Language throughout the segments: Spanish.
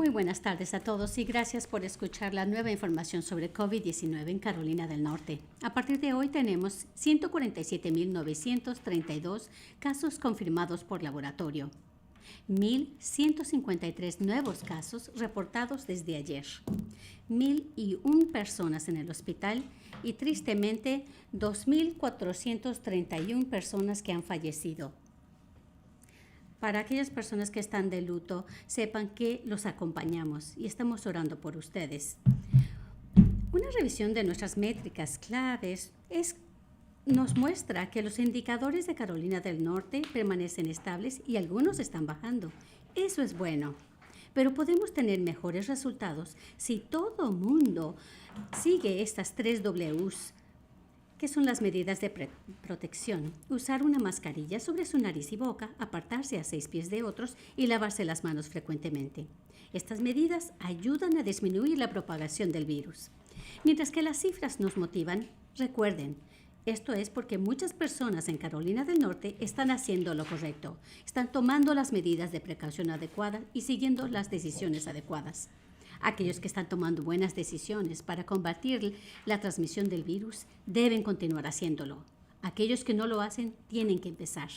Muy buenas tardes a todos y gracias por escuchar la nueva información sobre COVID-19 en Carolina del Norte. A partir de hoy tenemos 147.932 casos confirmados por laboratorio, 1.153 nuevos casos reportados desde ayer, 1.001 personas en el hospital y tristemente 2.431 personas que han fallecido. Para aquellas personas que están de luto, sepan que los acompañamos y estamos orando por ustedes. Una revisión de nuestras métricas claves nos muestra que los indicadores de Carolina del Norte permanecen estables y algunos están bajando. Eso es bueno, pero podemos tener mejores resultados si todo mundo sigue estas 3 Ws, que son las medidas de protección: usar una mascarilla sobre su nariz y boca, apartarse a 6 pies de otros y lavarse las manos frecuentemente. Estas medidas ayudan a disminuir la propagación del virus. Mientras que las cifras nos motivan, recuerden, esto es porque muchas personas en Carolina del Norte están haciendo lo correcto, están tomando las medidas de precaución adecuadas y siguiendo las decisiones adecuadas. Aquellos que están tomando buenas decisiones para combatir la transmisión del virus deben continuar haciéndolo. Aquellos que no lo hacen tienen que empezar.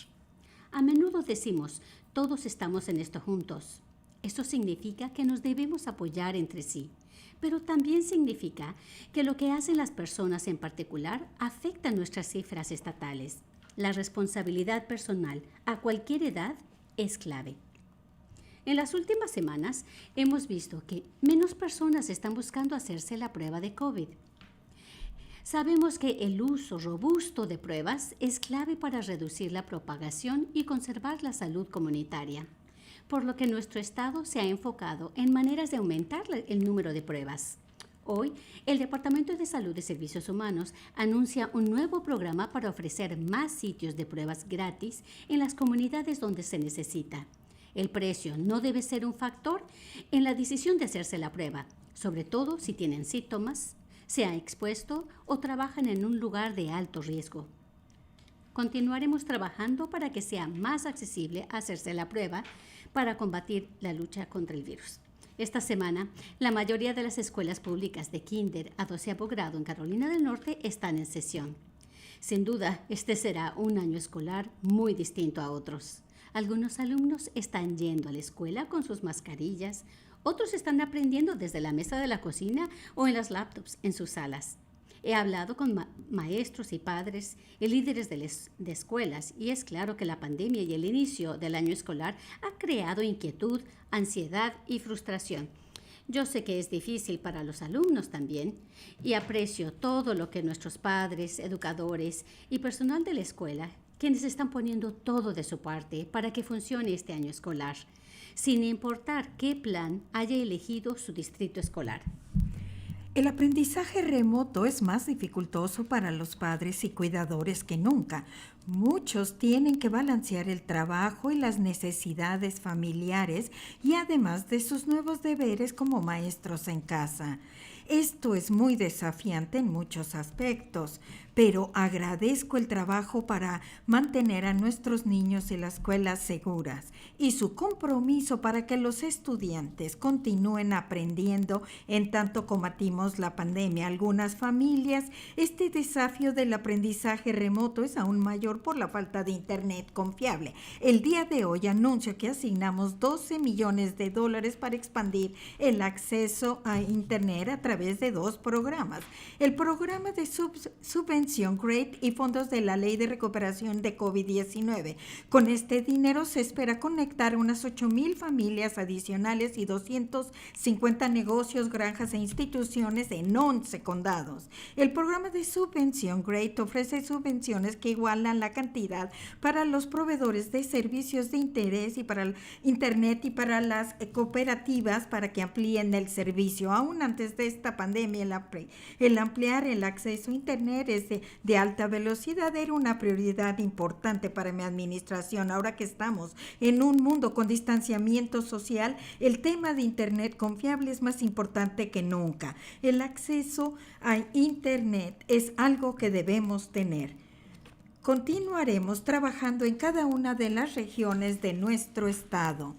A menudo decimos, todos estamos en esto juntos. Esto significa que nos debemos apoyar entre sí, pero también significa que lo que hacen las personas en particular afecta nuestras cifras estatales. La responsabilidad personal a cualquier edad es clave. En las últimas semanas hemos visto que menos personas están buscando hacerse la prueba de COVID. Sabemos que el uso robusto de pruebas es clave para reducir la propagación y conservar la salud comunitaria, por lo que nuestro estado se ha enfocado en maneras de aumentar el número de pruebas. Hoy, el Departamento de Salud y Servicios Humanos anuncia un nuevo programa para ofrecer más sitios de pruebas gratis en las comunidades donde se necesita. El precio no debe ser un factor en la decisión de hacerse la prueba, sobre todo si tienen síntomas, se han expuesto o trabajan en un lugar de alto riesgo. Continuaremos trabajando para que sea más accesible hacerse la prueba para combatir la lucha contra el virus. Esta semana, la mayoría de las escuelas públicas de kinder a 12º grado en Carolina del Norte están en sesión. Sin duda, este será un año escolar muy distinto a otros. Algunos alumnos están yendo a la escuela con sus mascarillas, otros están aprendiendo desde la mesa de la cocina o en las laptops en sus salas. He hablado con maestros y padres y líderes de escuelas y es claro que la pandemia y el inicio del año escolar ha creado inquietud, ansiedad y frustración. Yo sé que es difícil para los alumnos también y aprecio todo lo que nuestros padres, educadores y personal de la escuela, quienes están poniendo todo de su parte para que funcione este año escolar, sin importar qué plan haya elegido su distrito escolar. El aprendizaje remoto es más dificultoso para los padres y cuidadores que nunca. Muchos tienen que balancear el trabajo y las necesidades familiares y además de sus nuevos deberes como maestros en casa. Esto es muy desafiante en muchos aspectos, pero agradezco el trabajo para mantener a nuestros niños y las escuelas seguras y su compromiso para que los estudiantes continúen aprendiendo en tanto combatimos la pandemia. Algunas familias, este desafío del aprendizaje remoto es aún mayor por la falta de internet confiable. El día de hoy anuncio que asignamos $12 millones para expandir el acceso a internet a través de 2 programas. El programa de subvención GREAT y fondos de la Ley de Recuperación de COVID-19. Con este dinero se espera conectar unas 8,000 familias adicionales y 250 negocios, granjas e instituciones en 11 condados. El programa de subvención GREAT ofrece subvenciones que igualan la cantidad para los proveedores de servicios de interés y para el Internet y para las cooperativas para que amplíen el servicio. Aún antes de esta pandemia, el ampliar el acceso a Internet de alta velocidad era una prioridad importante para mi administración. Ahora que estamos en un mundo con distanciamiento social, el tema de Internet confiable es más importante que nunca. El acceso a Internet es algo que debemos tener. Continuaremos trabajando en cada una de las regiones de nuestro estado.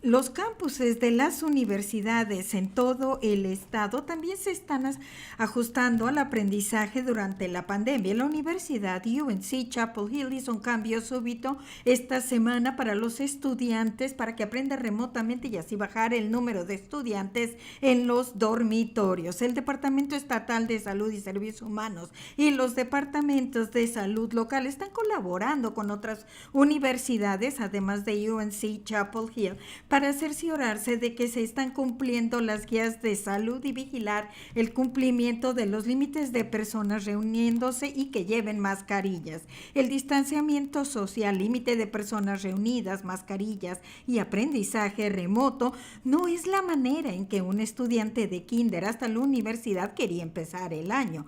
Los campuses de las universidades en todo el estado también se están ajustando al aprendizaje durante la pandemia. La Universidad UNC Chapel Hill hizo un cambio súbito esta semana para los estudiantes para que aprendan remotamente y así bajar el número de estudiantes en los dormitorios. El Departamento Estatal de Salud y Servicios Humanos y los departamentos de salud local están colaborando con otras universidades, además de UNC Chapel Hill, para cerciorarse de que se están cumpliendo las guías de salud y vigilar el cumplimiento de los límites de personas reuniéndose y que lleven mascarillas. El distanciamiento social, límite de personas reunidas, mascarillas y aprendizaje remoto no es la manera en que un estudiante de kinder hasta la universidad quería empezar el año.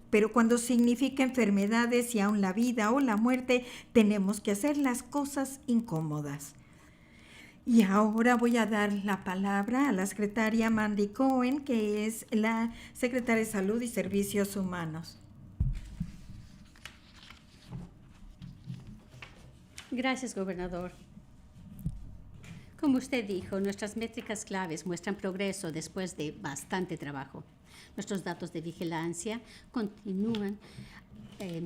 Pero cuando significa enfermedades y aún la vida o la muerte, tenemos que hacer las cosas incómodas. Y ahora voy a dar la palabra a la secretaria Mandy Cohen, que es la secretaria de Salud y Servicios Humanos. Gracias, gobernador. Como usted dijo, nuestras métricas claves muestran progreso después de bastante trabajo. Nuestros datos de vigilancia continúan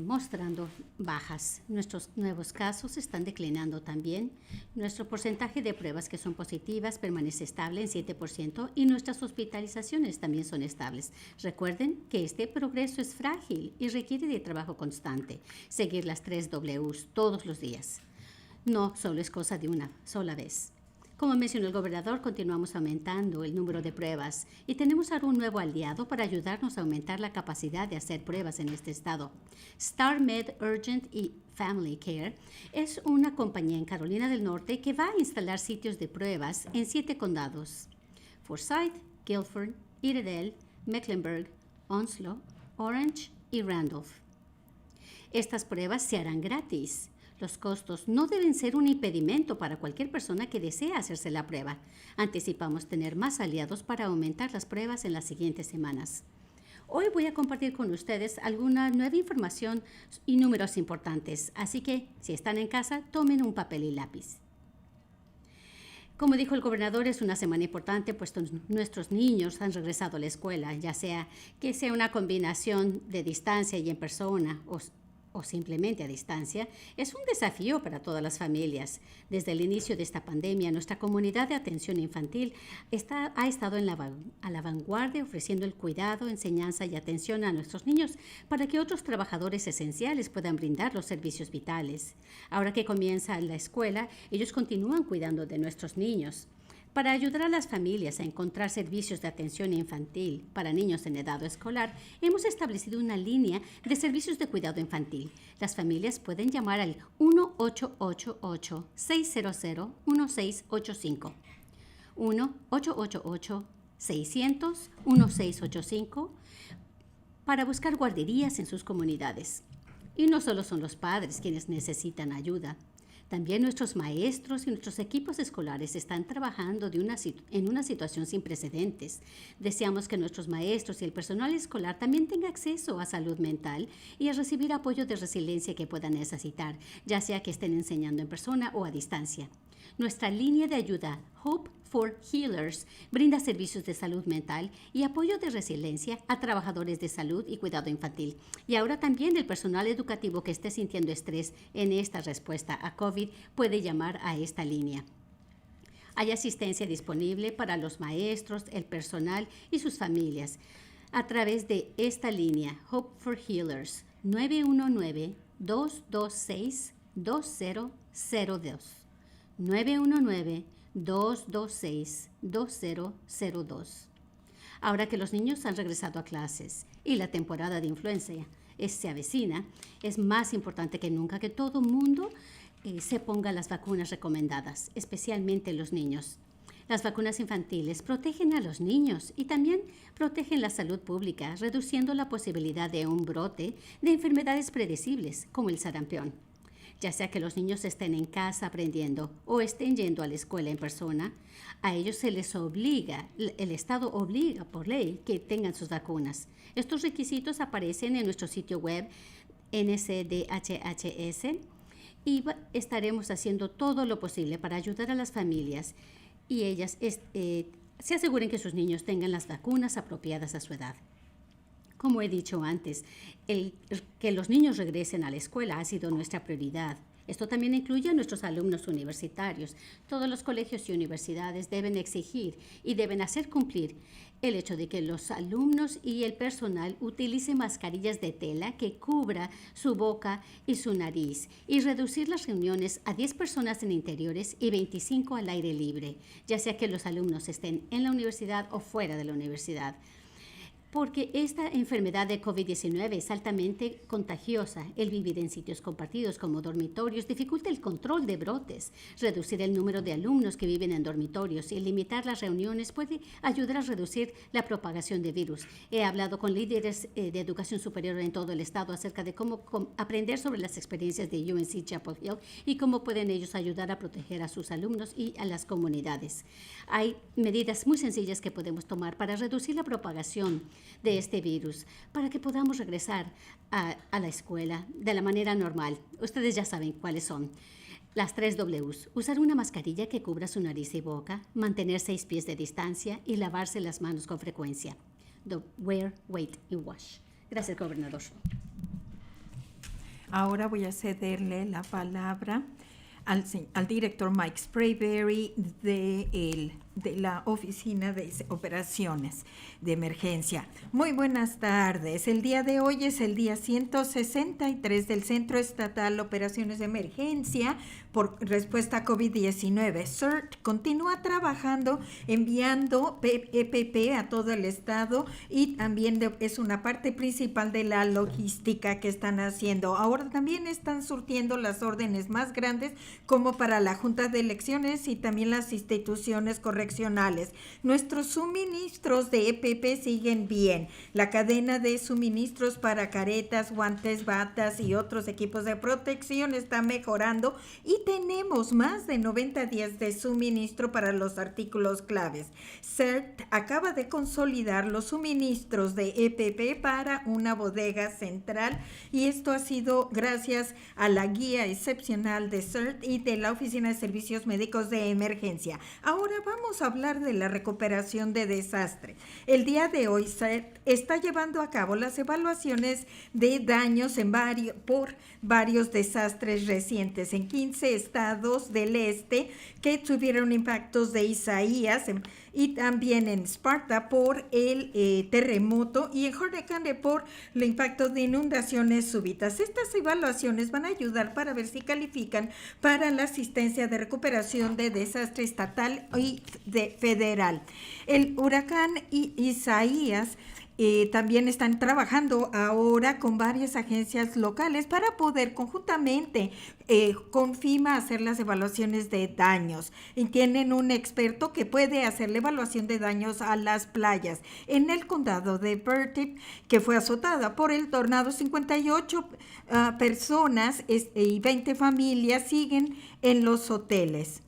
mostrando bajas. Nuestros nuevos casos están declinando también. Nuestro porcentaje de pruebas que son positivas permanece estable en 7% y nuestras hospitalizaciones también son estables. Recuerden que este progreso es frágil y requiere de trabajo constante. Seguir las 3 Ws todos los días. No solo es cosa de una sola vez. Como mencionó el gobernador, continuamos aumentando el número de pruebas y tenemos ahora un nuevo aliado para ayudarnos a aumentar la capacidad de hacer pruebas en este estado. StarMed Urgent y Family Care es una compañía en Carolina del Norte que va a instalar sitios de pruebas en 7 condados: Forsyth, Guilford, Iredell, Mecklenburg, Onslow, Orange y Randolph. Estas pruebas se harán gratis. Los costos no deben ser un impedimento para cualquier persona que desee hacerse la prueba. Anticipamos tener más aliados para aumentar las pruebas en las siguientes semanas. Hoy voy a compartir con ustedes alguna nueva información y números importantes, así que si están en casa, tomen un papel y lápiz. Como dijo el gobernador, es una semana importante, puesto nuestros niños han regresado a la escuela, ya sea que sea una combinación de distancia y en persona o simplemente a distancia. Es un desafío para todas las familias. Desde el inicio de esta pandemia, nuestra comunidad de atención infantil ha estado a la vanguardia ofreciendo el cuidado, enseñanza y atención a nuestros niños para que otros trabajadores esenciales puedan brindar los servicios vitales. Ahora que comienza la escuela, ellos continúan cuidando de nuestros niños. Para ayudar a las familias a encontrar servicios de atención infantil para niños en edad escolar, hemos establecido una línea de servicios de cuidado infantil. Las familias pueden llamar al 1-888-600-1685. 1-888-600-1685 para buscar guarderías en sus comunidades. Y no solo son los padres quienes necesitan ayuda. También nuestros maestros y nuestros equipos escolares están trabajando en una situación sin precedentes. Deseamos que nuestros maestros y el personal escolar también tengan acceso a salud mental y a recibir apoyo de resiliencia que puedan necesitar, ya sea que estén enseñando en persona o a distancia. Nuestra línea de ayuda, Hope for Healers, brinda servicios de salud mental y apoyo de resiliencia a trabajadores de salud y cuidado infantil. Y ahora también el personal educativo que esté sintiendo estrés en esta respuesta a COVID puede llamar a esta línea. Hay asistencia disponible para los maestros, el personal y sus familias a través de esta línea, Hope for Healers, 919-226-2002. 919-226-2002. Ahora que los niños han regresado a clases y la temporada de influenza se avecina, es más importante que nunca que todo mundo se ponga las vacunas recomendadas, especialmente los niños. Las vacunas infantiles protegen a los niños y también protegen la salud pública, reduciendo la posibilidad de un brote de enfermedades predecibles como el sarampión. Ya sea que los niños estén en casa aprendiendo o estén yendo a la escuela en persona, a ellos se les obliga, el Estado obliga por ley que tengan sus vacunas. Estos requisitos aparecen en nuestro sitio web NCDHHS y estaremos haciendo todo lo posible para ayudar a las familias y ellas se aseguren que sus niños tengan las vacunas apropiadas a su edad. Como he dicho antes, que los niños regresen a la escuela ha sido nuestra prioridad. Esto también incluye a nuestros alumnos universitarios. Todos los colegios y universidades deben exigir y deben hacer cumplir el hecho de que los alumnos y el personal utilicen mascarillas de tela que cubra su boca y su nariz y reducir las reuniones a 10 personas en interiores y 25 al aire libre, ya sea que los alumnos estén en la universidad o fuera de la universidad. Porque esta enfermedad de COVID-19 es altamente contagiosa. El vivir en sitios compartidos como dormitorios dificulta el control de brotes. Reducir el número de alumnos que viven en dormitorios y limitar las reuniones puede ayudar a reducir la propagación de virus. He hablado con líderes de educación superior en todo el estado acerca de cómo aprender sobre las experiencias de UNC Chapel Hill y cómo pueden ellos ayudar a proteger a sus alumnos y a las comunidades. Hay medidas muy sencillas que podemos tomar para reducir la propagación de este virus, para que podamos regresar a la escuela de la manera normal. Ustedes ya saben cuáles son. Las 3 Ws. Usar una mascarilla que cubra su nariz y boca, mantener 6 pies de distancia y lavarse las manos con frecuencia. Wear, wait y wash. Gracias, gobernador. Ahora voy a cederle la palabra al director Mike Sprayberry de la Oficina de Operaciones de Emergencia. Muy buenas tardes. El día de hoy es el día 163 del Centro Estatal de Operaciones de Emergencia por respuesta a COVID-19. CERT continúa trabajando, enviando EPP a todo el estado y también es una parte principal de la logística que están haciendo. Ahora también están surtiendo las órdenes más grandes como para la Junta de Elecciones y también las instituciones correccionales. Nuestros suministros de EPP siguen bien. La cadena de suministros para caretas, guantes, batas y otros equipos de protección está mejorando y tenemos más de 90 días de suministro para los artículos claves. CERT acaba de consolidar los suministros de EPP para una bodega central y esto ha sido gracias a la guía excepcional de CERT y de la Oficina de Servicios Médicos de Emergencia. Ahora vamos a hablar de la recuperación de desastre. El día de hoy CERT está llevando a cabo las evaluaciones de daños por varios desastres recientes en 15 estados del este que tuvieron impactos de Isaías y también en Sparta por el terremoto y en Hurricane por el impacto de inundaciones súbitas. Estas evaluaciones van a ayudar para ver si califican para la asistencia de recuperación de desastre estatal y federal. El huracán Isaías también están trabajando ahora con varias agencias locales para poder conjuntamente con FEMA hacer las evaluaciones de daños. Y tienen un experto que puede hacer la evaluación de daños a las playas. En el condado de Bertie, que fue azotada por el tornado, 58 personas y 20 familias siguen en los hoteles.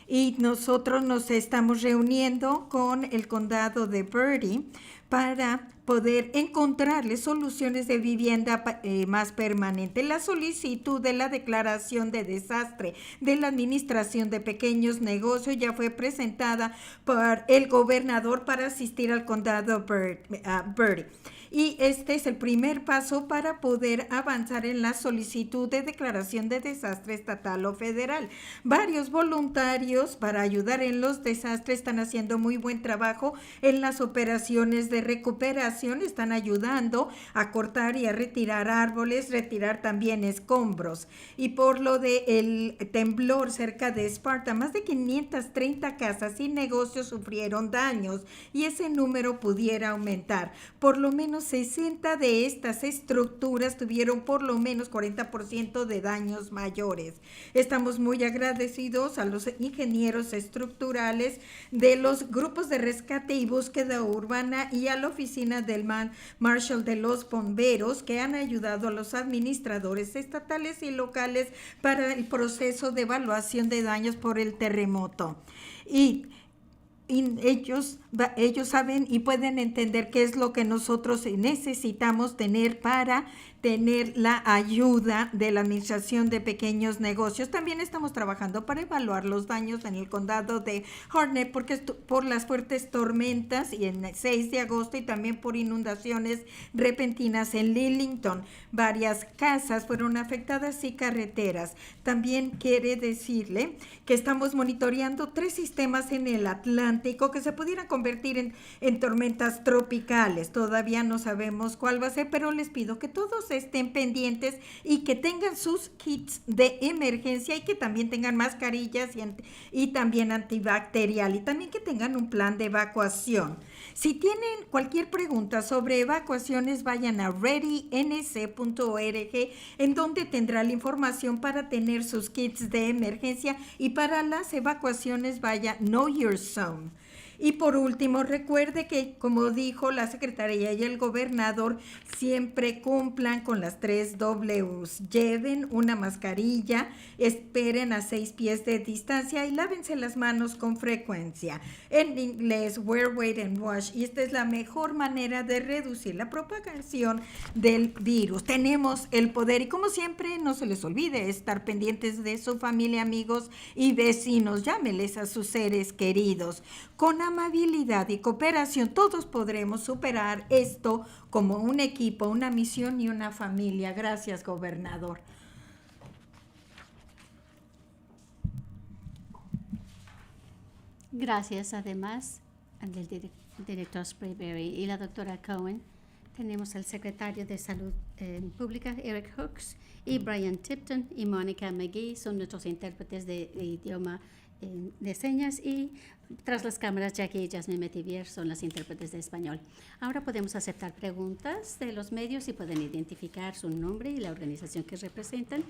Y nosotros nos estamos reuniendo con el condado de Bertie para poder encontrarle soluciones de vivienda más permanente. La solicitud de la declaración de desastre de la Administración de Pequeños Negocios ya fue presentada por el gobernador para asistir al condado Bertie. Y este es el primer paso para poder avanzar en la solicitud de declaración de desastre estatal o federal. Varios voluntarios para ayudar en los desastres están haciendo muy buen trabajo en las operaciones de recuperación, están ayudando a cortar y a retirar árboles, retirar también escombros. Y por lo del temblor cerca de Sparta, más de 530 casas y negocios sufrieron daños y ese número pudiera aumentar. Por lo menos 60 de estas estructuras tuvieron por lo menos 40% de daños mayores. Estamos muy agradecidos a los ingenieros estructurales de los grupos de rescate y búsqueda urbana y a la oficina del Marshal de los bomberos que han ayudado a los administradores estatales y locales para el proceso de evaluación de daños por el terremoto. Y ellos saben y pueden entender qué es lo que nosotros necesitamos tener para tener la ayuda de la Administración de Pequeños Negocios. También estamos trabajando para evaluar los daños en el condado de Harnett porque por las fuertes tormentas y en el 6 de agosto y también por inundaciones repentinas en Lillington. Varias casas fueron afectadas y carreteras. También quiere decirle que estamos monitoreando 3 sistemas en el Atlántico que se pudieran convertir en tormentas tropicales. Todavía no sabemos cuál va a ser, pero les pido que todos estén pendientes y que tengan sus kits de emergencia y que también tengan mascarillas y también antibacterial y también que tengan un plan de evacuación. Si tienen cualquier pregunta sobre evacuaciones, vayan a readync.org, en donde tendrá la información para tener sus kits de emergencia, y para las evacuaciones vaya Know Your Zone. Y por último, recuerde que, como dijo la secretaria y el gobernador, siempre cumplan con las 3 Ws. Lleven una mascarilla, esperen a 6 pies de distancia y lávense las manos con frecuencia. En inglés, wear, wait and wash. Y esta es la mejor manera de reducir la propagación del virus. Tenemos el poder y, como siempre, no se les olvide estar pendientes de su familia, amigos y vecinos. Llámeles a sus seres queridos. Con amabilidad y cooperación todos podremos superar esto como un equipo, una misión y una familia. Gracias, gobernador. Gracias además al director Sprayberry y la doctora Cohen. Tenemos al secretario de Salud Pública, Eric Hooks, y Brian Tipton y Mónica McGee son nuestros intérpretes de idioma de señas, y tras las cámaras Jackie y Jasmine Metivier son las intérpretes de español. Ahora podemos aceptar preguntas de los medios y pueden identificar su nombre y la organización que representan.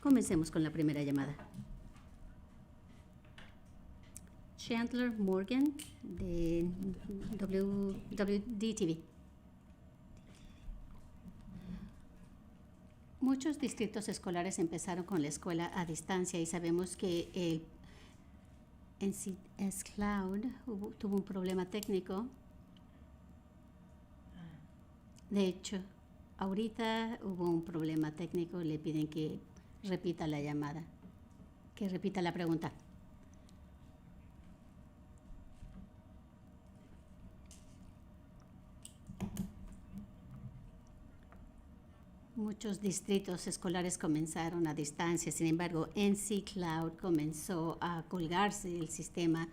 Comencemos con la primera llamada. Chandler Morgan de WDTV. Muchos distritos escolares empezaron con la escuela a distancia y sabemos que el NCS Cloud tuvo un problema técnico. De hecho, ahorita hubo un problema técnico. Le piden que repita la llamada, que repita la pregunta. Muchos distritos escolares comenzaron a distancia, sin embargo, NC Cloud comenzó a colgarse del sistema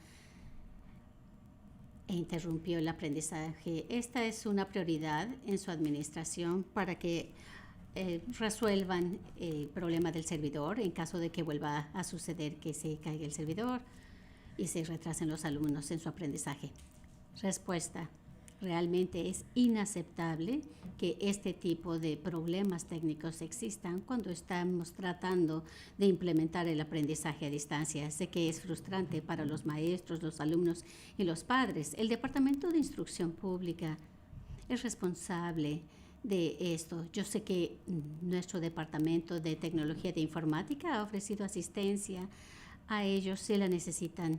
e interrumpió el aprendizaje. Esta es una prioridad en su administración para que resuelvan el problema del servidor en caso de que vuelva a suceder que se caiga el servidor y se retrasen los alumnos en su aprendizaje. Respuesta. Realmente es inaceptable que este tipo de problemas técnicos existan cuando estamos tratando de implementar el aprendizaje a distancia. Sé que es frustrante para los maestros, los alumnos y los padres. El Departamento de Instrucción Pública es responsable de esto. Yo sé que nuestro Departamento de Tecnología de Informática ha ofrecido asistencia a ellos si la necesitan.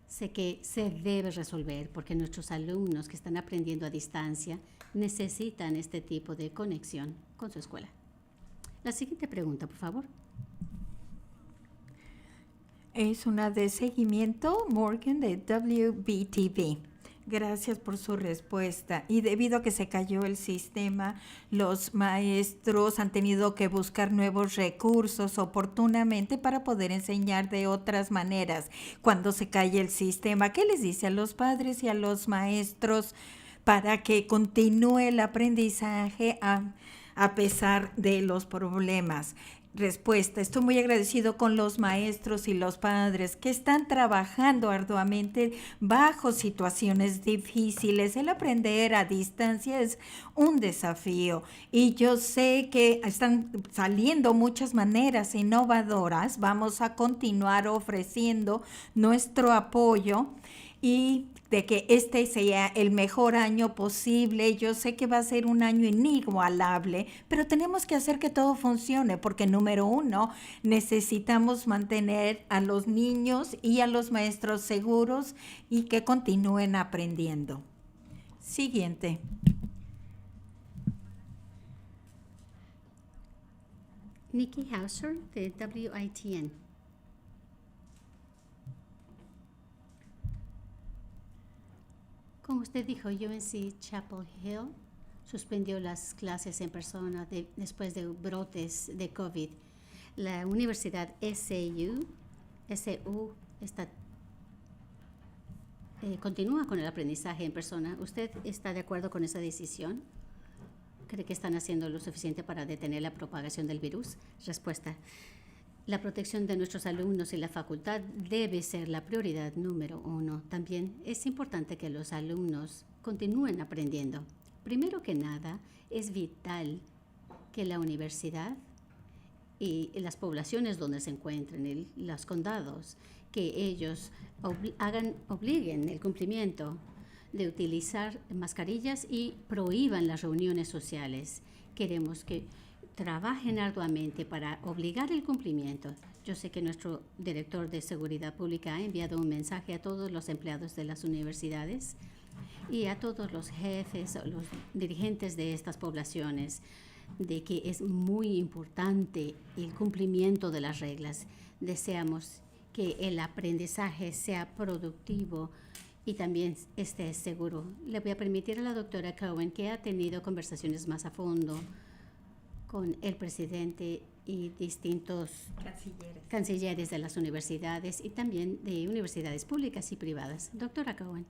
Sé que se debe resolver porque nuestros alumnos que están aprendiendo a distancia necesitan este tipo de conexión con su escuela. La siguiente pregunta, por favor. Es una de seguimiento, Morgan, de WBTV. Gracias por su respuesta. Y debido a que se cayó el sistema, los maestros han tenido que buscar nuevos recursos oportunamente para poder enseñar de otras maneras. Cuando se cae el sistema, ¿qué les dice a los padres y a los maestros para que continúe el aprendizaje a pesar de los problemas? Respuesta. Estoy muy agradecido con los maestros y los padres que están trabajando arduamente bajo situaciones difíciles. El aprender a distancia es un desafío y yo sé que están saliendo muchas maneras innovadoras. Vamos a continuar ofreciendo nuestro apoyo y de que este sea el mejor año posible. Yo sé que va a ser un año inigualable, pero tenemos que hacer que todo funcione porque, número uno, necesitamos mantener a los niños y a los maestros seguros y que continúen aprendiendo. Siguiente. Nikki Hauser de WITN. Como usted dijo, UNC Chapel Hill suspendió las clases en persona después de brotes de COVID. La Universidad SU continúa con el aprendizaje en persona. ¿Usted está de acuerdo con esa decisión? ¿Cree que están haciendo lo suficiente para detener la propagación del virus? Respuesta. La protección de nuestros alumnos y la facultad debe ser la prioridad número 1. También es importante que los alumnos continúen aprendiendo. Primero que nada, es vital que la universidad y las poblaciones donde se encuentren, los condados, que ellos obliguen el cumplimiento de utilizar mascarillas y prohíban las reuniones sociales. Queremos que trabajen arduamente para obligar el cumplimiento. Yo sé que nuestro director de Seguridad Pública ha enviado un mensaje a todos los empleados de las universidades y a todos los jefes, los dirigentes de estas poblaciones, de que es muy importante el cumplimiento de las reglas. Deseamos que el aprendizaje sea productivo y también esté seguro. Le voy a permitir a la doctora Cohen, que ha tenido conversaciones más a fondo con el presidente y distintos cancilleres de las universidades y también de universidades públicas y privadas. Doctora Cohen.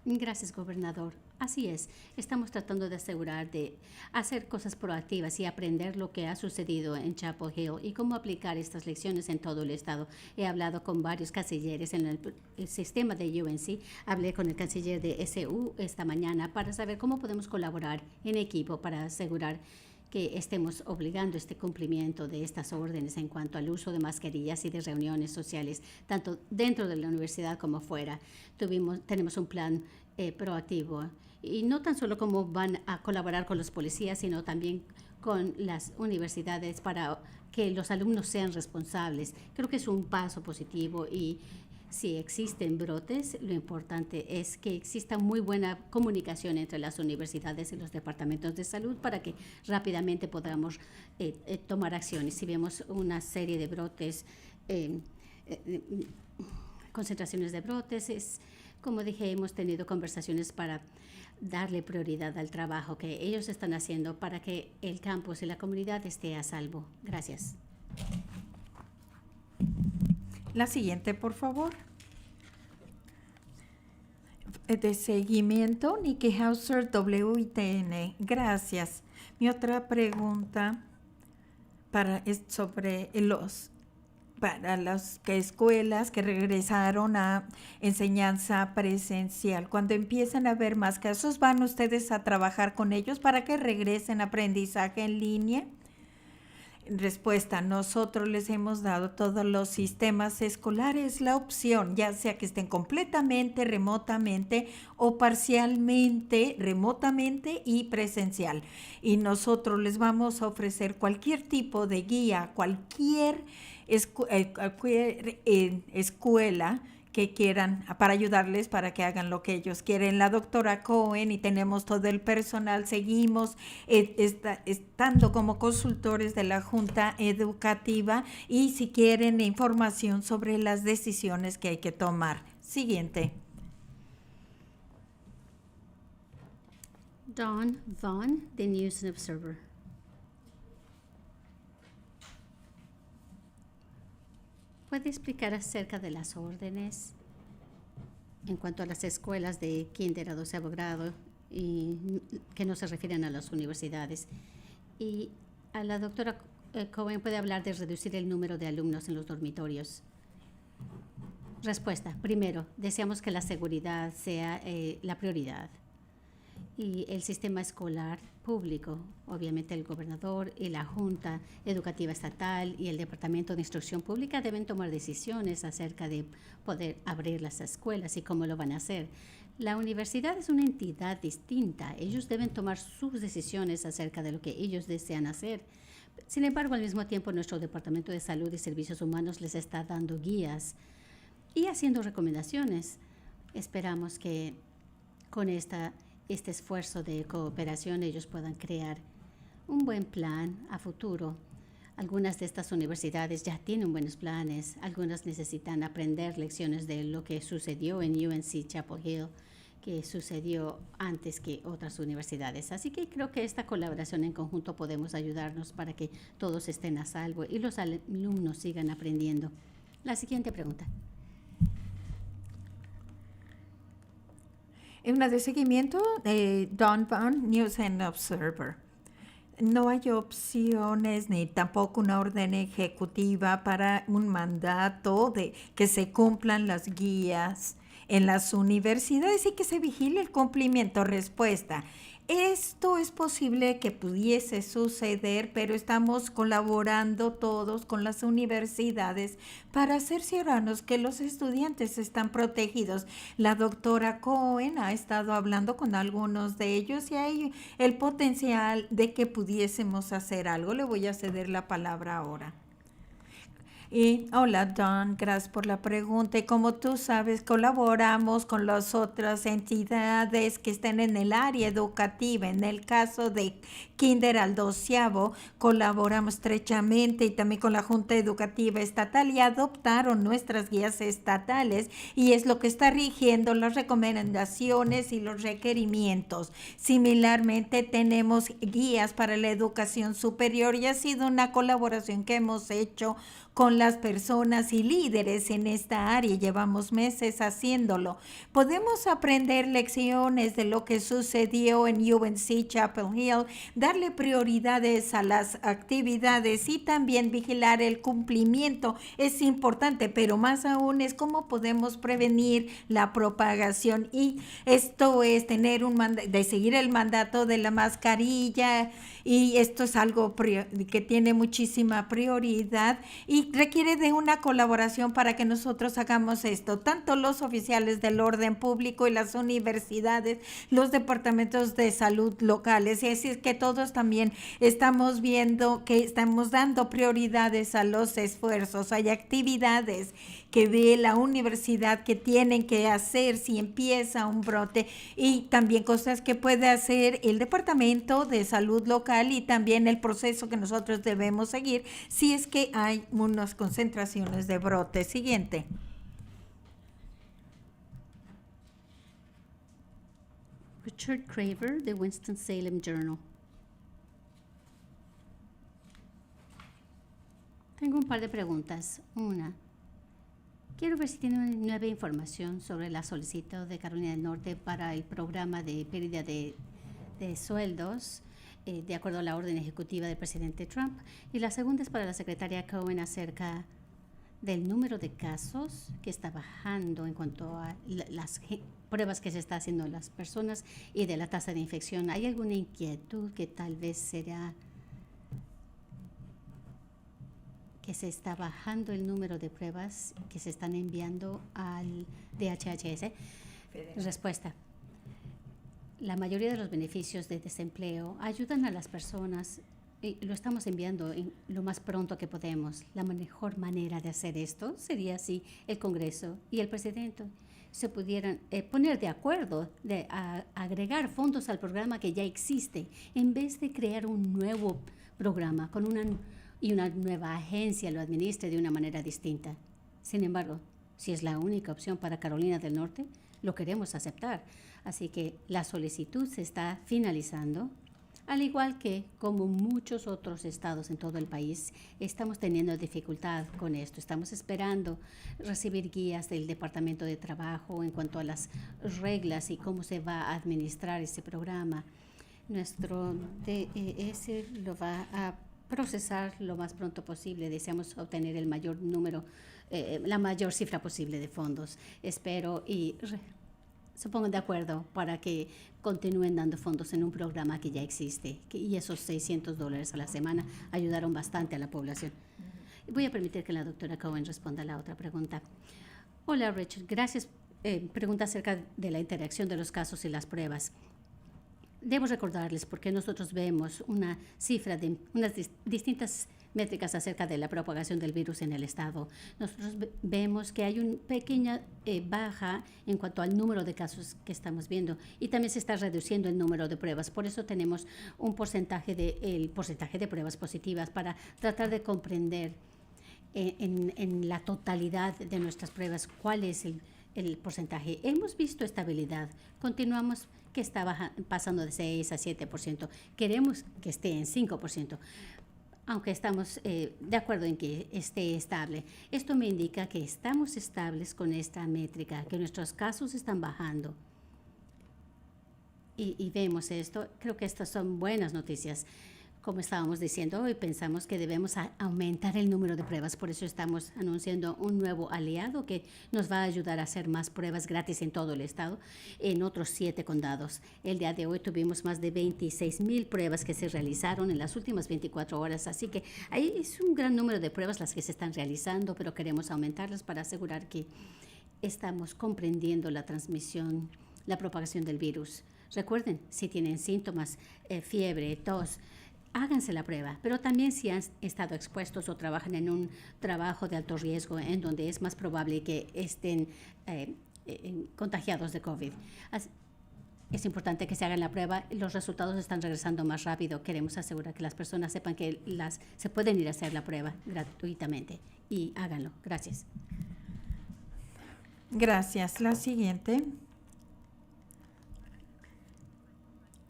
Gracias, gobernador. Así es, estamos tratando de asegurar de hacer cosas proactivas y aprender lo que ha sucedido en Chapel Hill y cómo aplicar estas lecciones en todo el estado. He hablado con varios cancilleres en el sistema de UNC. Hablé con el canciller de SU esta mañana para saber cómo podemos colaborar en equipo para asegurar que estemos obligando este cumplimiento de estas órdenes en cuanto al uso de mascarillas y de reuniones sociales, tanto dentro de la universidad como fuera. Tenemos un plan proactivo, y no tan solo cómo van a colaborar con los policías, sino también con las universidades para que los alumnos sean responsables. Creo que es un paso positivo y si existen brotes, lo importante es que exista muy buena comunicación entre las universidades y los departamentos de salud para que rápidamente podamos tomar acciones. Si vemos una serie de brotes, concentraciones de brotes, como dije, hemos tenido conversaciones para darle prioridad al trabajo que ellos están haciendo para que el campus y la comunidad esté a salvo. Gracias. La siguiente, por favor. De seguimiento, Nikki Hauser, WITN. Gracias. Mi otra pregunta es sobre para las escuelas que regresaron a enseñanza presencial. Cuando empiezan a haber más casos, ¿van ustedes a trabajar con ellos para que regresen a aprendizaje en línea? Respuesta, nosotros les hemos dado todos los sistemas escolares la opción, ya sea que estén completamente remotamente o parcialmente remotamente y presencial. Y nosotros les vamos a ofrecer cualquier tipo de guía, cualquier escuela que quieran para ayudarles para que hagan lo que ellos quieren. La doctora Cohen y tenemos todo el personal, seguimos estando como consultores de la Junta Educativa y si quieren información sobre las decisiones que hay que tomar. Siguiente. Dawn Vaughn, The News and Observer. ¿Puede explicar acerca de las órdenes en cuanto a las escuelas de kinder a 12º grado y que no se refieren a las universidades? Y a la doctora Cohen, ¿puede hablar de reducir el número de alumnos en los dormitorios? Respuesta. Primero, deseamos que la seguridad sea la prioridad. Y el sistema escolar público, obviamente el gobernador y la Junta Educativa Estatal y el Departamento de Instrucción Pública deben tomar decisiones acerca de poder abrir las escuelas y cómo lo van a hacer. La universidad es una entidad distinta. Ellos deben tomar sus decisiones acerca de lo que ellos desean hacer. Sin embargo, al mismo tiempo, nuestro Departamento de Salud y Servicios Humanos les está dando guías y haciendo recomendaciones. Esperamos que con este esfuerzo de cooperación ellos puedan crear un buen plan a futuro. Algunas de estas universidades ya tienen buenos planes, algunas necesitan aprender lecciones de lo que sucedió en UNC Chapel Hill, que sucedió antes que otras universidades. Así que creo que esta colaboración en conjunto podemos ayudarnos para que todos estén a salvo y los alumnos sigan aprendiendo. La siguiente pregunta. Una de seguimiento de Don Bond, News and Observer. No hay opciones ni tampoco una orden ejecutiva para un mandato de que se cumplan las guías en las universidades y que se vigile el cumplimiento. Respuesta. Esto es posible que pudiese suceder, pero estamos colaborando todos con las universidades para cerciorarnos que los estudiantes están protegidos. La doctora Cohen ha estado hablando con algunos de ellos y hay el potencial de que pudiésemos hacer algo. Le voy a ceder la palabra ahora. Y hola Don, gracias por la pregunta. Y como tú sabes, colaboramos con las otras entidades que estén en el área educativa. En el caso de Kinder al 12º, colaboramos estrechamente y también con la Junta Educativa Estatal y adoptaron nuestras guías estatales y es lo que está rigiendo las recomendaciones y los requerimientos. Similarmente, tenemos guías para la educación superior y ha sido una colaboración que hemos hecho con las personas y líderes en esta área. Llevamos meses haciéndolo. Podemos aprender lecciones de lo que sucedió en UNC Chapel Hill, darle prioridades a las actividades y también vigilar el cumplimiento. Es importante, pero más aún es cómo podemos prevenir la propagación y esto es tener de seguir el mandato de la mascarilla y esto es algo que tiene muchísima prioridad y requiere de una colaboración para que nosotros hagamos esto, tanto los oficiales del orden público y las universidades, los departamentos de salud locales, y así es que todos también estamos viendo que estamos dando prioridades a los esfuerzos. Hay actividades que ve la universidad que tienen que hacer si empieza un brote y también cosas que puede hacer el departamento de salud local y también el proceso que nosotros debemos seguir si es que hay unas concentraciones de brote. Siguiente. Richard Craver, de Winston-Salem Journal. Tengo un par de preguntas. Una, quiero ver si tiene nueva información sobre la solicitud de Carolina del Norte para el programa de pérdida de sueldos, de acuerdo a la orden ejecutiva del presidente Trump. Y la segunda es para la secretaria Cohen acerca del número de casos que está bajando en cuanto a las pruebas que se está haciendo a las personas y de la tasa de infección. ¿Hay alguna inquietud que tal vez será que se está bajando el número de pruebas que se están enviando al DHHS? Respuesta. La mayoría de los beneficios de desempleo ayudan a las personas y lo estamos enviando lo más pronto que podemos. La mejor manera de hacer esto sería si el Congreso y el presidente se pudieran poner de acuerdo de agregar fondos al programa que ya existe en vez de crear un nuevo programa con una nueva agencia lo administre de una manera distinta. Sin embargo, si es la única opción para Carolina del Norte, lo queremos aceptar. Así que la solicitud se está finalizando, al igual que como muchos otros estados en todo el país, estamos teniendo dificultad con esto. Estamos esperando recibir guías del Departamento de Trabajo en cuanto a las reglas y cómo se va a administrar ese programa. Nuestro DES lo va a procesar lo más pronto posible. Deseamos obtener el mayor número, la mayor cifra posible de fondos. Espero y se pongan de acuerdo para que continúen dando fondos en un programa que ya existe. Y esos $600 a la semana ayudaron bastante a la población. Voy a permitir que la doctora Cohen responda a la otra pregunta. Hola, Richard. Gracias. Pregunta acerca de la interacción de los casos y las pruebas. Debo recordarles porque nosotros vemos una cifra de unas distintas métricas acerca de la propagación del virus en el estado. Nosotros vemos que hay una pequeña baja en cuanto al número de casos que estamos viendo y también se está reduciendo el número de pruebas. Por eso tenemos el porcentaje de pruebas positivas para tratar de comprender en la totalidad de nuestras pruebas cuál es el porcentaje. Hemos visto estabilidad. Continuamos que está pasando de 6 a 7%. Queremos que esté en 5%. Aunque estamos de acuerdo en que esté estable. Esto me indica que estamos estables con esta métrica, que nuestros casos están bajando. Y vemos esto. Creo que estas son buenas noticias. Como estábamos diciendo hoy, pensamos que debemos aumentar el número de pruebas. Por eso estamos anunciando un nuevo aliado que nos va a ayudar a hacer más pruebas gratis en todo el estado, en otros 7 condados. El día de hoy tuvimos más de 26,000 pruebas que se realizaron en las últimas 24 horas. Así que ahí es un gran número de pruebas las que se están realizando, pero queremos aumentarlas para asegurar que estamos comprendiendo la transmisión, la propagación del virus. Recuerden, si tienen síntomas, fiebre, tos, háganse la prueba, pero también si han estado expuestos o trabajan en un trabajo de alto riesgo en donde es más probable que estén contagiados de COVID. Es importante que se hagan la prueba. Los resultados están regresando más rápido. Queremos asegurar que las personas sepan que se pueden ir a hacer la prueba gratuitamente y háganlo. Gracias. Gracias. La siguiente.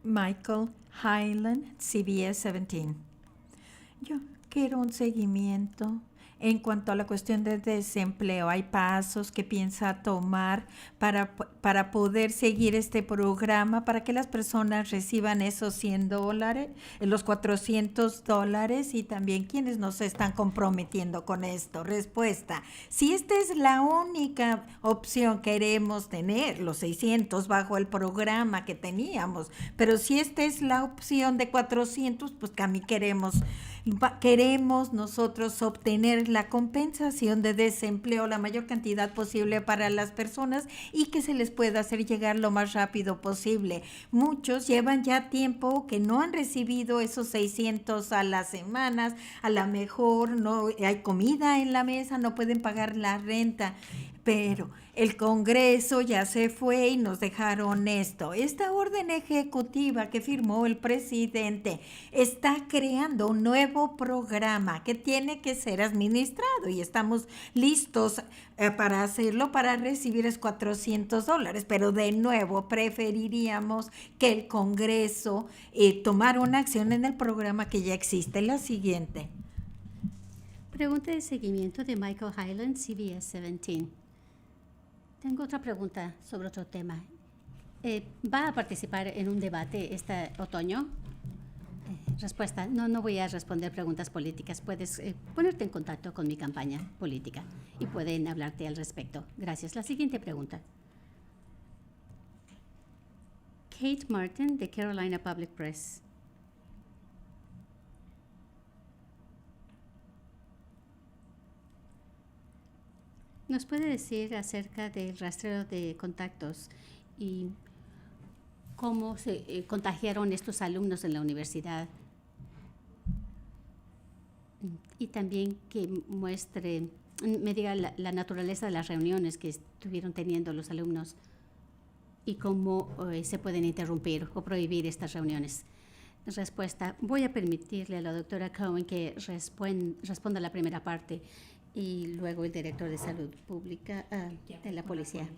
Michael Hyland, CBS 17. Yo quiero un seguimiento en cuanto a la cuestión de desempleo. ¿Hay pasos que piensa tomar para poder seguir este programa, para que las personas reciban esos $100, los $400 y también quienes no se están comprometiendo con esto? Respuesta: si esta es la única opción, queremos tener los 600 bajo el programa que teníamos, pero si esta es la opción de 400, pues que a mí queremos nosotros obtener la compensación de desempleo, la mayor cantidad posible para las personas y que se les pueda hacer llegar lo más rápido posible. Muchos llevan ya tiempo que no han recibido esos 600 a las semanas, a lo mejor no hay comida en la mesa, no pueden pagar la renta, pero el Congreso ya se fue y nos dejaron esto. Esta orden ejecutiva que firmó el presidente está creando un nuevo programa que tiene que ser administrado y estamos listos para hacerlo, para recibir esos $400. Pero de nuevo preferiríamos que el Congreso tomara una acción en el programa que ya existe. La siguiente. Pregunta de seguimiento de Michael Hyland, CBS 17. Tengo otra pregunta sobre otro tema. ¿Va a participar en un debate este otoño? Respuesta: no voy a responder preguntas políticas. Puedes ponerte en contacto con mi campaña política y pueden hablarte al respecto. Gracias. La siguiente pregunta. Kate Martin, de Carolina Public Press. ¿Nos puede decir acerca del rastreo de contactos y cómo se contagiaron estos alumnos en la universidad? Y también que me diga la naturaleza de las reuniones que estuvieron teniendo los alumnos y cómo se pueden interrumpir o prohibir estas reuniones. Respuesta: voy a permitirle a la doctora Cohen que responda a la primera parte y luego el director de salud pública de la policía.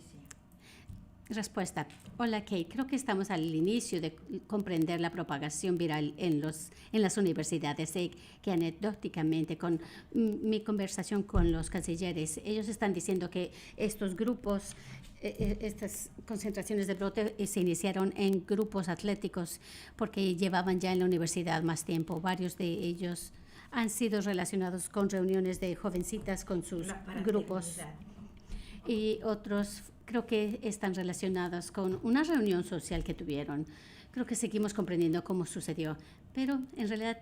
Respuesta: hola Kate, creo que estamos al inicio de comprender la propagación viral en las universidades. Sé que anecdóticamente con mi conversación con los cancilleres, ellos están diciendo que estos grupos, estas concentraciones de brote se iniciaron en grupos atléticos porque llevaban ya en la universidad más tiempo. Varios de ellos han sido relacionados con reuniones de jovencitas con sus grupos y otros creo que están relacionados con una reunión social que tuvieron. Creo que seguimos comprendiendo cómo sucedió, pero en realidad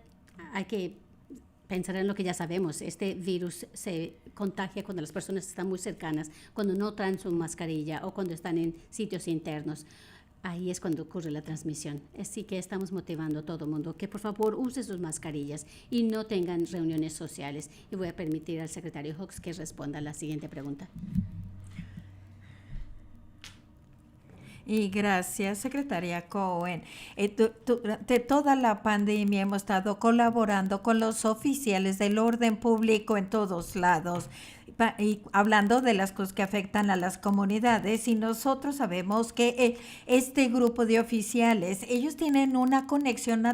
hay que pensar en lo que ya sabemos. Este virus se contagia cuando las personas están muy cercanas, cuando no traen su mascarilla o cuando están en sitios internos. ahí es cuando ocurre la transmisión. Así que estamos motivando a todo el mundo que por favor use sus mascarillas y no tengan reuniones sociales. Y voy a permitir al secretario Hawks que responda a la siguiente pregunta. Y gracias, secretaria Cohen. Durante toda la pandemia hemos estado colaborando con los oficiales del orden público en todos lados, y hablando de las cosas que afectan a las comunidades, y nosotros sabemos que este grupo de oficiales, ellos tienen una conexión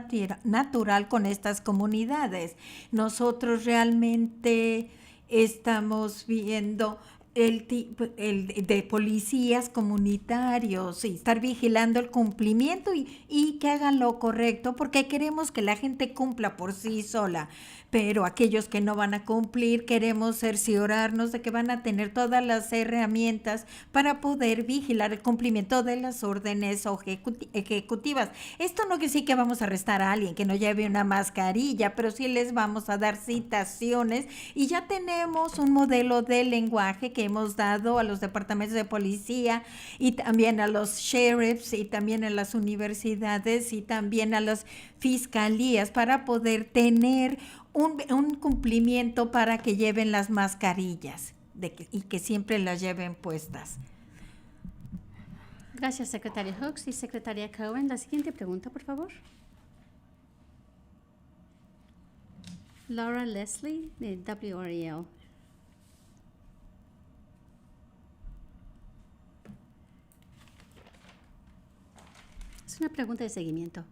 natural con estas comunidades. Nosotros realmente estamos viendo el de policías comunitarios y estar vigilando el cumplimiento y que hagan lo correcto, porque queremos que la gente cumpla por sí sola, pero aquellos que no van a cumplir queremos cerciorarnos de que van a tener todas las herramientas para poder vigilar el cumplimiento de las órdenes ejecutivas. Esto no quiere decir que vamos a arrestar a alguien que no lleve una mascarilla, pero sí les vamos a dar citaciones, y ya tenemos un modelo de lenguaje que hemos dado a los departamentos de policía y también a los sheriffs y también a las universidades y también a las fiscalías para poder tener un cumplimiento para que lleven las mascarillas y que siempre las lleven puestas. Gracias, secretaria Hawks y secretaria Cohen. La siguiente pregunta, por favor. Laura Leslie, de WREL. Es una pregunta de seguimiento.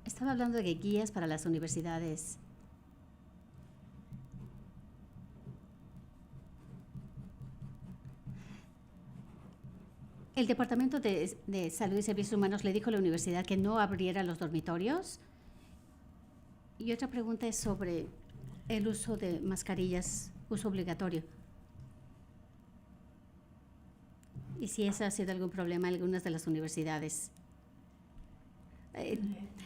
Estaba hablando de guías para las universidades. El Departamento de Salud y Servicios Humanos le dijo a la universidad que no abriera los dormitorios. Y otra pregunta es sobre el uso de mascarillas, uso obligatorio. Y si ese ha sido algún problema en algunas de las universidades.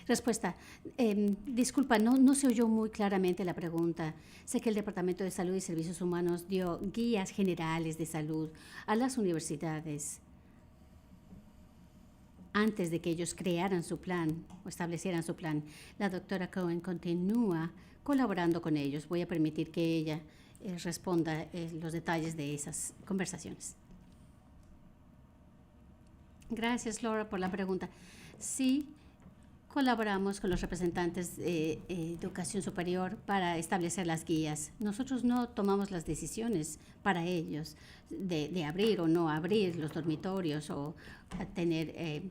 Respuesta. Disculpa, no se oyó muy claramente la pregunta. Sé que el Departamento de Salud y Servicios Humanos dio guías generales de salud a las universidades antes de que ellos crearan su plan o establecieran su plan. La doctora Cohen continúa colaborando con ellos. Voy a permitir que ella responda los detalles de esas conversaciones. Gracias, Laura, por la pregunta. Sí, colaboramos con los representantes de educación superior para establecer las guías. Nosotros no tomamos las decisiones para ellos de abrir o no abrir los dormitorios o tener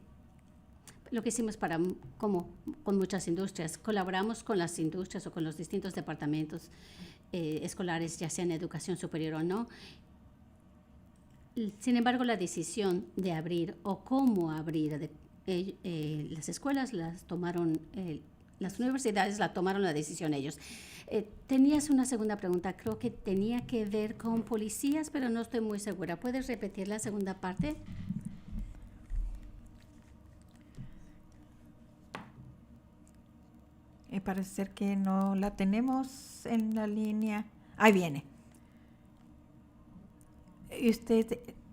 lo que hicimos como con muchas industrias. Colaboramos con las industrias o con los distintos departamentos escolares, ya sea en educación superior o no. Sin embargo, la decisión de abrir o cómo abrir las escuelas las tomaron, las universidades la tomaron la decisión ellos. Tenías una segunda pregunta, creo que tenía que ver con policías, pero no estoy muy segura. ¿Puedes repetir la segunda parte? Parece ser que no la tenemos en la línea. Ahí viene.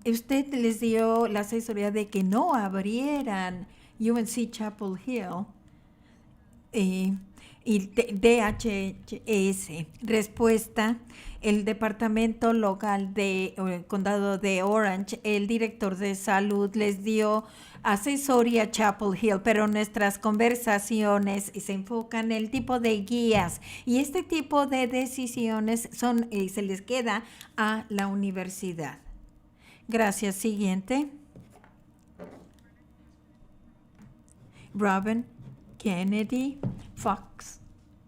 Usted les dio la asesoría de que no abrieran UNC Chapel Hill y DHS. Respuesta, el departamento local del condado de Orange, el director de salud les dio asesoría a Chapel Hill, pero nuestras conversaciones se enfocan en el tipo de guías y este tipo de decisiones se les queda a la universidad. Gracias. Siguiente. Robin Kennedy, Fox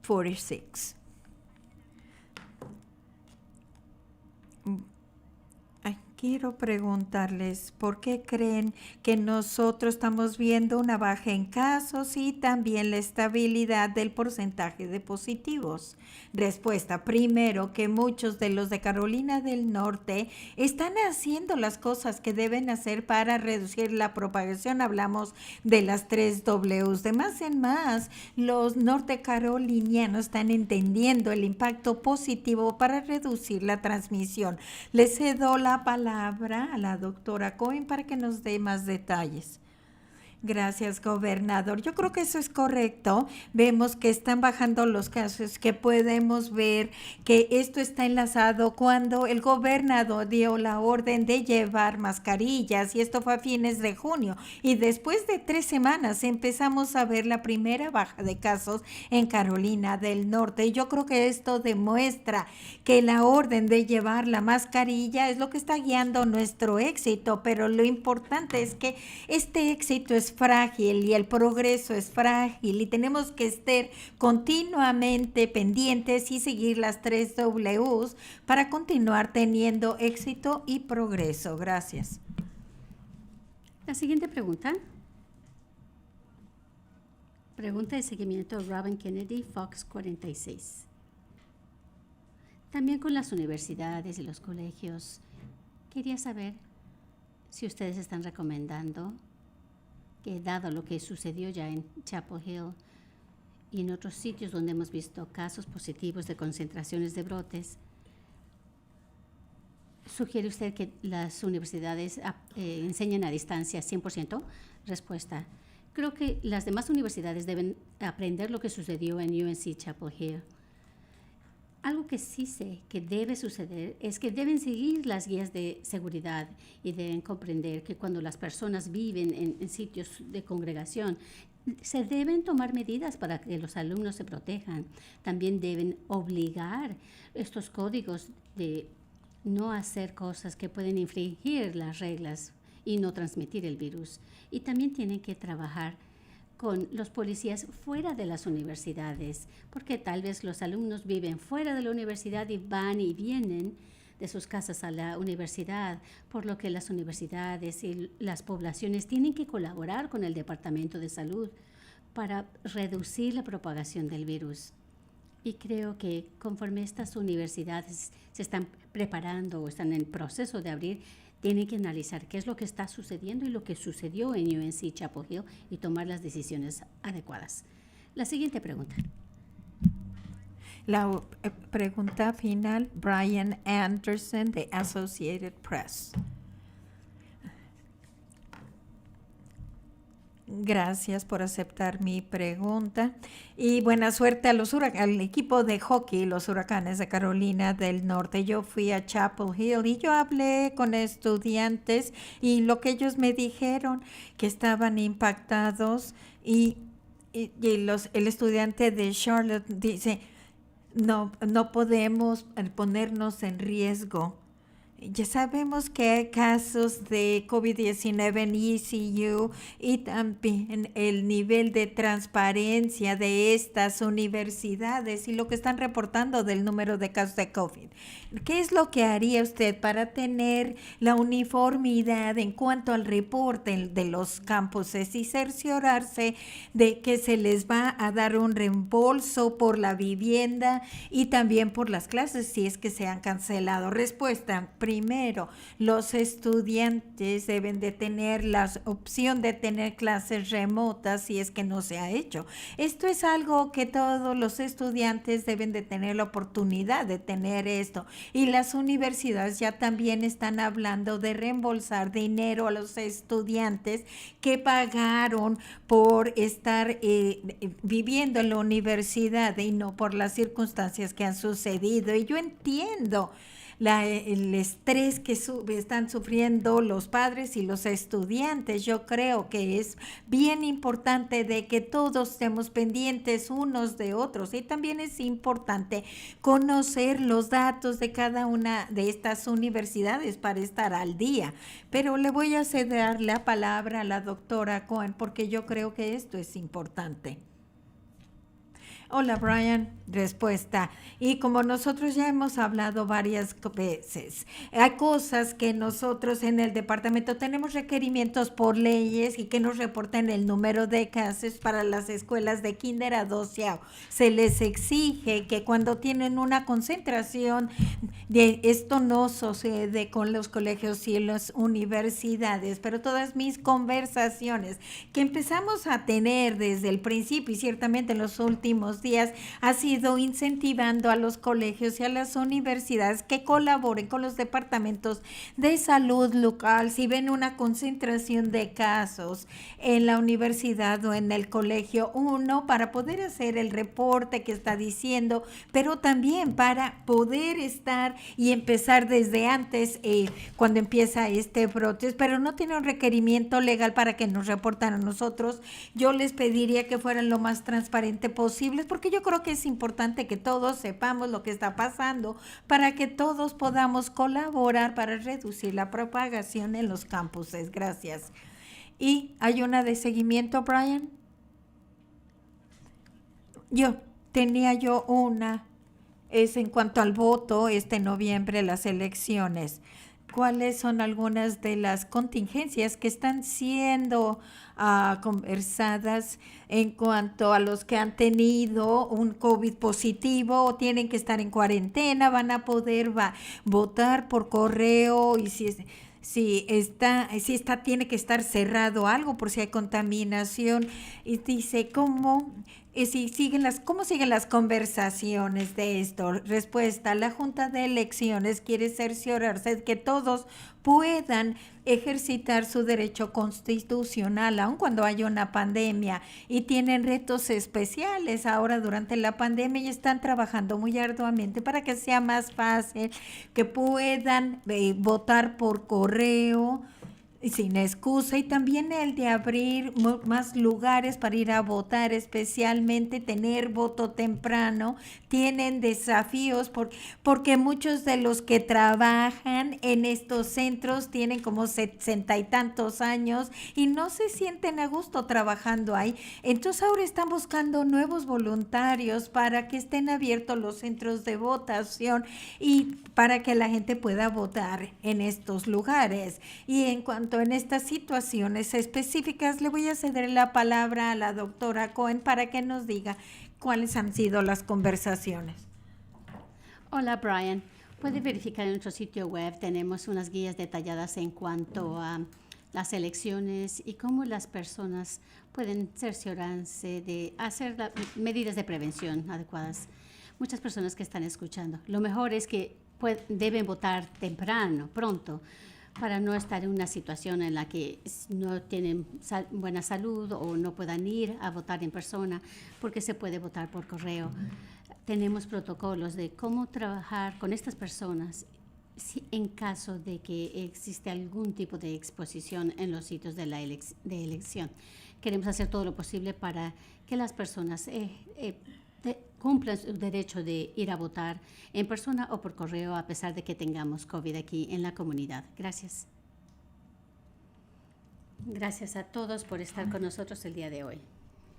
46. Quiero preguntarles por qué creen que nosotros estamos viendo una baja en casos y también la estabilidad del porcentaje de positivos. Respuesta, primero, que muchos de los de Carolina del Norte están haciendo las cosas que deben hacer para reducir la propagación. Hablamos de las 3 Ws. De más en más, los nortecarolinianos están entendiendo el impacto positivo para reducir la transmisión. Les cedo la palabra palabra a la doctora Cohen para que nos dé más detalles. Gracias, gobernador. Yo creo que eso es correcto. Vemos que están bajando los casos, que podemos ver que esto está enlazado cuando el gobernador dio la orden de llevar mascarillas, y esto fue a fines de junio. Y después de 3 semanas empezamos a ver la primera baja de casos en Carolina del Norte. Y yo creo que esto demuestra que la orden de llevar la mascarilla es lo que está guiando nuestro éxito, pero lo importante es que este éxito es frágil y el progreso es frágil y tenemos que estar continuamente pendientes y seguir las 3 Ws para continuar teniendo éxito y progreso. Gracias. La siguiente pregunta. Pregunta de seguimiento Robin Kennedy, Fox 46. También con las universidades y los colegios, quería saber si ustedes están recomendando que, dado lo que sucedió ya en Chapel Hill y en otros sitios donde hemos visto casos positivos de concentraciones de brotes, ¿sugiere usted que las universidades enseñen a distancia 100%? Respuesta. Creo que las demás universidades deben aprender lo que sucedió en UNC Chapel Hill. Algo que sí sé que debe suceder es que deben seguir las guías de seguridad y deben comprender que cuando las personas viven en sitios de congregación, se deben tomar medidas para que los alumnos se protejan. También deben obligar estos códigos de no hacer cosas que pueden infringir las reglas y no transmitir el virus. Y también tienen que trabajar con los policías fuera de las universidades, porque tal vez los alumnos viven fuera de la universidad y van y vienen de sus casas a la universidad, por lo que las universidades y las poblaciones tienen que colaborar con el Departamento de Salud para reducir la propagación del virus. Y creo que conforme estas universidades se están preparando o están en el proceso de abrir, tienen que analizar qué es lo que está sucediendo y lo que sucedió en UNC Chapel Hill y tomar las decisiones adecuadas. La siguiente pregunta. La pregunta final, Brian Anderson de Associated Press. Gracias por aceptar mi pregunta y buena suerte al equipo de hockey, los Huracanes de Carolina del Norte. Yo fui a Chapel Hill y yo hablé con estudiantes y lo que ellos me dijeron que estaban impactados y el estudiante de Charlotte dice, no podemos ponernos en riesgo. Ya sabemos que hay casos de COVID-19 en ECU y también el nivel de transparencia de estas universidades y lo que están reportando del número de casos de COVID. ¿Qué es lo que haría usted para tener la uniformidad en cuanto al reporte de los campuses y cerciorarse de que se les va a dar un reembolso por la vivienda y también por las clases si es que se han cancelado? Respuesta. Primero, los estudiantes deben de tener la opción de tener clases remotas si es que no se ha hecho. Esto es algo que todos los estudiantes deben de tener la oportunidad de tener esto. Y las universidades ya también están hablando de reembolsar dinero a los estudiantes que pagaron por estar viviendo en la universidad y no por las circunstancias que han sucedido. Y yo entiendo el estrés que están sufriendo los padres y los estudiantes. Yo creo que es bien importante de que todos estemos pendientes unos de otros y también es importante conocer los datos de cada una de estas universidades para estar al día. Pero le voy a ceder la palabra a la doctora Cohen porque yo creo que esto es importante. Hola, Brian. Respuesta. Y como nosotros ya hemos hablado varias veces, hay cosas que nosotros en el departamento tenemos requerimientos por leyes y que nos reporten el número de casos para las escuelas de kinder a 12. Se les exige que cuando tienen una concentración de esto no sucede con los colegios y las universidades, pero todas mis conversaciones que empezamos a tener desde el principio y ciertamente en los últimos días ha sido incentivando a los colegios y a las universidades que colaboren con los departamentos de salud local. Si ven una concentración de casos en la universidad o en el colegio, uno, para poder hacer el reporte que está diciendo, pero también para poder estar y empezar desde antes, cuando empieza este brote, pero no tiene un requerimiento legal para que nos reporten a nosotros. Yo les pediría que fueran lo más transparente posible, porque yo creo que es importante que todos sepamos lo que está pasando para que todos podamos colaborar para reducir la propagación en los campuses. Gracias. ¿Y hay una de seguimiento, Brian? Tenía una, es en cuanto al voto, noviembre, las elecciones. ¿Cuáles son algunas de las contingencias que están siendo conversadas en cuanto a los que han tenido un COVID positivo o tienen que estar en cuarentena? ¿Van a poder votar por correo? Y si está tiene que estar cerrado algo por si hay contaminación. Y dice, ¿cómo siguen las conversaciones de esto? Respuesta: la Junta de Elecciones quiere cerciorarse de que todos puedan ejercitar su derecho constitucional, aun cuando haya una pandemia, y tienen retos especiales ahora durante la pandemia y están trabajando muy arduamente para que sea más fácil, que puedan votar por correo sin excusa, y también el de abrir más lugares para ir a votar, especialmente tener voto temprano. Tienen desafíos porque muchos de los que trabajan en estos centros tienen como 60 y tantos años y no se sienten a gusto trabajando ahí. Entonces ahora están buscando nuevos voluntarios para que estén abiertos los centros de votación y para que la gente pueda votar en estos lugares. Y en cuanto en estas situaciones específicas, le voy a ceder la palabra a la doctora Cohen para que nos diga cuáles han sido las conversaciones. Hola, Brian. Puede verificar en nuestro sitio web. Tenemos unas guías detalladas en cuanto a las elecciones y cómo las personas pueden cerciorarse de hacer medidas de prevención adecuadas. Muchas personas que están escuchando, lo mejor es que deben votar temprano, pronto, para no estar en una situación en la que no tienen buena salud o no puedan ir a votar en persona, porque se puede votar por correo. Tenemos protocolos de cómo trabajar con estas personas en caso de que existe algún tipo de exposición en los sitios de elección. Queremos hacer todo lo posible para que las personas cumplan su derecho de ir a votar en persona o por correo, a pesar de que tengamos COVID aquí en la comunidad. Gracias. Gracias a todos por estar con nosotros el día de hoy.